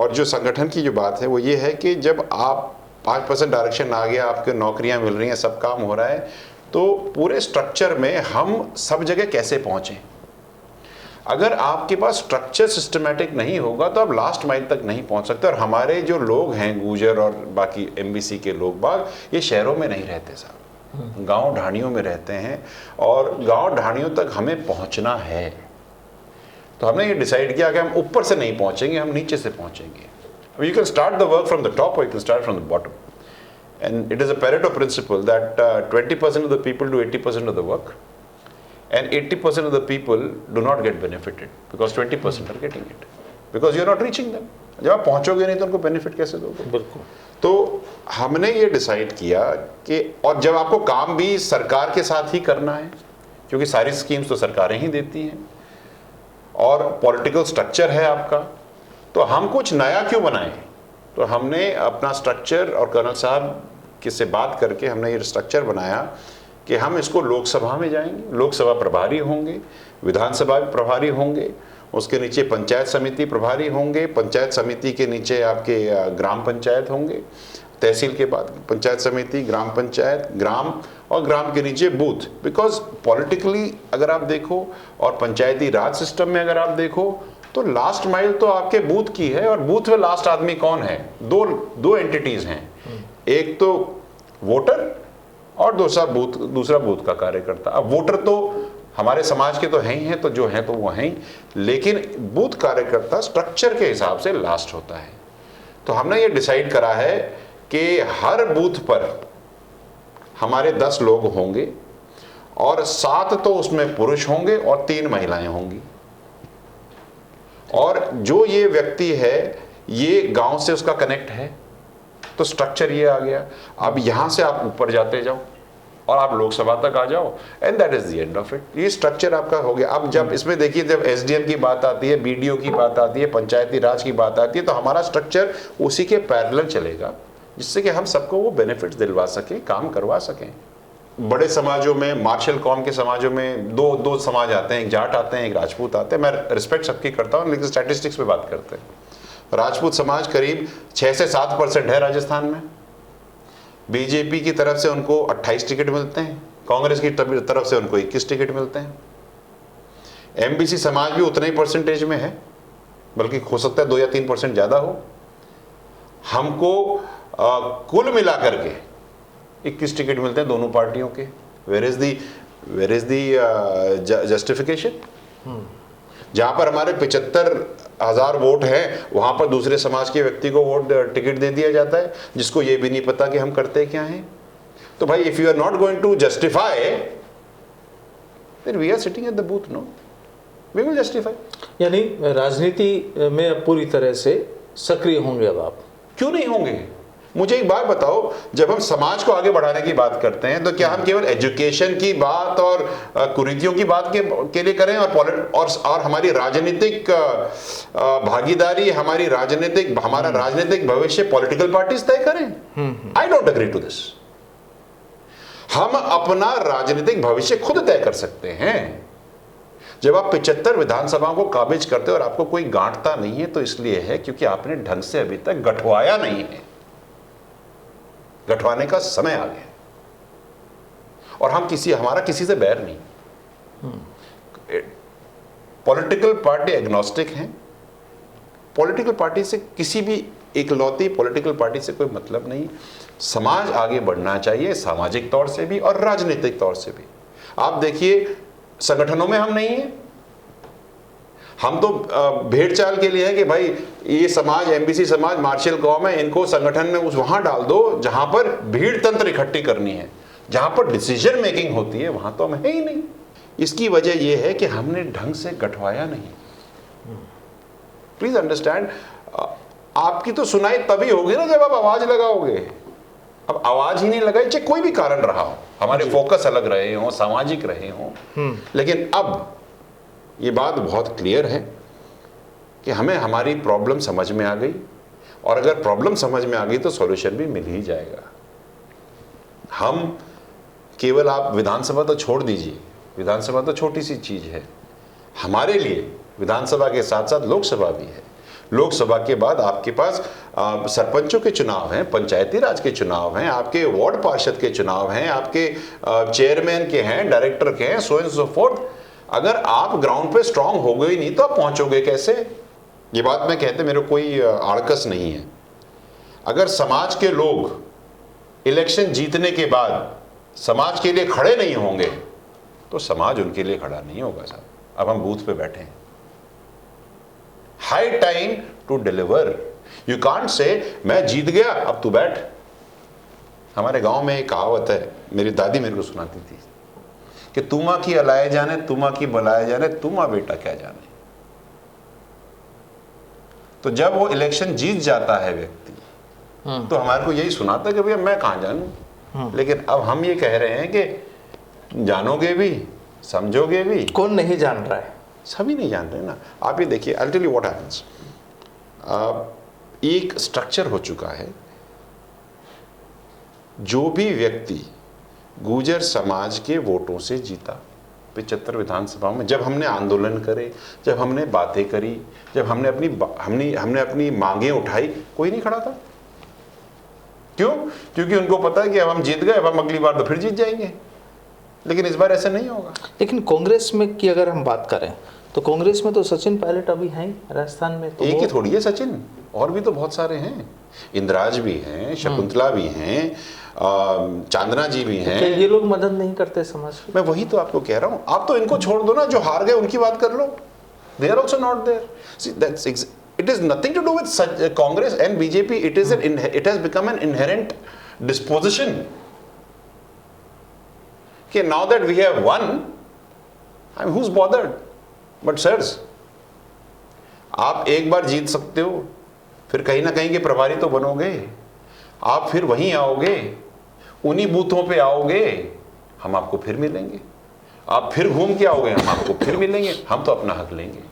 और जो संगठन की जो बात है वो ये है कि जब आप 5% आरक्षण आ गया, आपको नौकरियां मिल रही हैं, सब काम हो रहा है, तो पूरे स्ट्रक्चर में हम सब जगह कैसे पहुंचें। अगर आपके पास स्ट्रक्चर सिस्टमेटिक नहीं होगा तो आप लास्ट माइल तक नहीं पहुंच सकते। और हमारे जो लोग हैं, गुर्जर और बाकी एमबीसी के लोग बाग, ये शहरों में नहीं रहते साहब, गांव ढाणियों में रहते हैं, और गांव ढाणियों तक हमें पहुंचना है। तो हमने ये डिसाइड किया कि हम ऊपर से नहीं पहुंचेंगे, हम नीचे से पहुंचेंगे। You can start the work from the top और you can start from the bottom, and it is a Pareto principle that 20% of the people do 80% of the work and 80% of the people do not get benefited because 20% are getting it because you are not reaching them. जब आप पहुंचोगे नहीं तो उनको benefit कैसे दोगे। बिल्कुल। तो हमने ये डिसाइड किया कि, और जब आपको काम भी सरकार के साथ ही करना है, क्योंकि सारी स्कीम्स तो सरकारें ही देती हैं और पॉलिटिकल स्ट्रक्चर है आपका, तो हम कुछ नया क्यों बनाएं। तो हमने अपना स्ट्रक्चर, और कर्नल साहब किससे बात करके हमने ये स्ट्रक्चर बनाया कि हम इसको लोकसभा में जाएंगे, लोकसभा प्रभारी होंगे, विधानसभा प्रभारी होंगे, उसके नीचे पंचायत समिति प्रभारी होंगे, पंचायत समिति के नीचे आपके ग्राम पंचायत होंगे, तहसील के बाद पंचायत समिति, ग्राम पंचायत, ग्राम, और ग्राम के नीचे बूथ। बिकॉज पॉलिटिकली अगर आप देखो और पंचायती राज सिस्टम में अगर आप देखो तो लास्ट माइल तो आपके बूथ की है, और बूथ में लास्ट आदमी कौन है, दो एंटिटीज हैं, एक तो वोटर और दूसरा बूथ का कार्यकर्ता। अब वोटर तो हमारे समाज के तो हैं ही हैं, तो जो हैं तो वो हैं ही, लेकिन बूथ कार्यकर्ता स्ट्रक्चर के हिसाब से लास्ट होता है। तो हमने ये डिसाइड करा है कि हर बूथ पर हमारे 10 लोग होंगे, और 7 तो उसमें पुरुष होंगे और 3 महिलाएं होंगी। और जो ये व्यक्ति है ये गांव से उसका कनेक्ट है, तो स्ट्रक्चर ये आ गया। अब यहां से आप ऊपर जाते जाओ और आप लोकसभा तक आ जाओ, and that is the end of it. ये स्ट्रक्चर आपका हो गया। अब जब इसमें देखिए, जब एसडीएम की बात आती है, बीडीओ की बात आती है, पंचायती राज की बात आती है, तो हमारा स्ट्रक्चर उसी के पैरेलल चलेगा, जिससे कि हम सबको वो बेनिफिट्स दिलवा सकें, काम करवा सकें। बड़े समाजों में, मार्शल कौम के समाजों में दो समाज आते हैं, एक जाट आते हैं, एक राजपूत आते हैं। मैं रिस्पेक्ट सबकी करता हूँ, लेकिन स्टैटिस्टिक्स पे बात करते हैं। राजपूत समाज करीब 6 से 7% है राजस्थान में। बीजेपी की तरफ से उनको 28 टिकट मिलते हैं, कांग्रेस की तरफ से उनको 21 टिकट मिलते हैं। एमबीसी समाज भी उतने ही परसेंटेज में है, बल्कि हो सकता है 2 या 3% ज्यादा हो। हमको कुल मिलाकर के 21 टिकट मिलते हैं दोनों पार्टियों के। Where is the justification? जहां पर हमारे 75,000 वोट हैं, वहां पर दूसरे समाज के व्यक्ति को वोट टिकट दे दिया जाता है, जिसको ये भी नहीं पता कि हम करते क्या हैं। तो भाई, if you are not going to justify, then we are sitting at the booth, no, we will justify. यानी राजनीति में अब पूरी तरह से सक्रिय होंगे अब आप? क्यों नहीं होंगे? मुझे एक बात बताओ, जब हम समाज को आगे बढ़ाने की बात करते हैं तो क्या हम केवल एजुकेशन की बात और कुरीतियों की बात के लिए करें, और हमारी राजनीतिक भागीदारी, हमारा राजनीतिक भविष्य पॉलिटिकल पार्टीज तय करें? I don't agree to this. हम अपना राजनीतिक भविष्य खुद तय कर सकते हैं। जब आप 75 विधानसभाओं को काबिज करते हो और आपको कोई गांठता नहीं है, तो इसलिए है क्योंकि आपने ढंग से अभी तक गठवाया नहीं है। गठवाने का समय आ गया, और हमारा किसी से बैर नहीं। पॉलिटिकल पार्टी एग्नोस्टिक हैं। पॉलिटिकल पार्टी से, किसी भी इकलौती पॉलिटिकल पार्टी से कोई मतलब नहीं। समाज आगे बढ़ना चाहिए, सामाजिक तौर से भी और राजनीतिक तौर से भी। आप देखिए, संगठनों में हम नहीं हैं। हम तो भेड़ चाल के लिए है कि भाई ये समाज, एमबीसी समाज मार्शल कौम है, इनको संगठन में वहां डाल दो जहां पर भीड़ तंत्र इकट्ठी करनी है, जहां पर डिसीजन मेकिंग होती है, वहां तो हम है ही नहीं। इसकी वजह यह है कि हमने ढंग से गठवाया नहीं। प्लीज अंडरस्टैंड, आपकी तो सुनाई तभी होगी ना जब आप आवाज लगाओगे। अब आवाज ही नहीं लगाई, चाहे कोई भी कारण रहा हो, हमारे फोकस अलग रहे हो, सामाजिक रहे हो, लेकिन अब ये बात बहुत क्लियर है कि हमें हमारी प्रॉब्लम समझ में आ गई, और अगर प्रॉब्लम समझ में आ गई तो सॉल्यूशन भी मिल ही जाएगा। हम केवल, आप विधानसभा तो छोड़ दीजिए, विधानसभा तो छोटी सी चीज है हमारे लिए। विधानसभा के साथ साथ लोकसभा भी है। लोकसभा के बाद आपके पास सरपंचों के चुनाव हैं, पंचायती राज के चुनाव हैं, आपके वार्ड पार्षद के चुनाव हैं, आपके चेयरमैन के हैं, डायरेक्टर के हैं, सो एंड सो फोर्थ। अगर आप ग्राउंड पे स्ट्रांग हो गए ही नहीं तो आप पहुंचोगे कैसे? ये बात मैं कहते मेरे कोई आड़कस नहीं है। अगर समाज के लोग इलेक्शन जीतने के बाद समाज के लिए खड़े नहीं होंगे तो समाज उनके लिए खड़ा नहीं होगा साहब। अब हम बूथ पे बैठे हैं। High time to deliver. You can't say मैं जीत गया अब तू बैठ। हमारे गांव में एक कहावत है, मेरी दादी मेरे को सुनाती थी कि तुमा की अलाए जाने तुमा की बलाए जाने, तुमा बेटा क्या जाने। तो जब वो इलेक्शन जीत जाता है व्यक्ति तो हमारे को यही सुनाता है कि भैया मैं कहां जानूं। लेकिन अब हम ये कह रहे हैं कि जानोगे भी, समझोगे भी। कौन नहीं जान रहा है? सभी नहीं जान रहे ना। आप ये देखिए, I tell you what happens. एक स्ट्रक्चर हो चुका है। जो भी व्यक्ति गुर्जर समाज के वोटों से जीता 75 विधानसभा में, जब हमने आंदोलन करे, जब हमने बातें करी, जब हमने अपनी मांगें उठाई, कोई नहीं खड़ा था। क्यों? क्योंकि उनको पता है कि अब हम जीत गए, अब हम अगली बार तो फिर जीत जाएंगे। लेकिन इस बार ऐसा नहीं होगा। लेकिन कांग्रेस में की अगर हम बात करें तो कांग्रेस में तो सचिन पायलट अभी हैं राजस्थान में। तो एक ही थोड़ी है सचिन, और भी तो बहुत सारे हैं। इंदिराज भी हैं, शकुंतला भी हैं, चांदना जी भी हैं। क्या ये लोग मदद नहीं करते समाज की? मैं वही तो आपको कह रहा हूं। आप तो इनको छोड़ दो ना, जो हार गए उनकी बात कर लो। They are also not there. It is nothing to do with Congress and BJP. It has become an inherent disposition. Okay, now that we have won, I mean, who's bothered? But sirs, आप एक बार जीत सकते हो, फिर कहीं ना कहीं के प्रभारी तो बनोगे। आप फिर वहीं आओगे, उन्हीं बूथों पे आओगे, हम आपको फिर मिलेंगे। आप फिर घूम के आओगे, हम आपको फिर मिलेंगे। हम तो अपना हक लेंगे।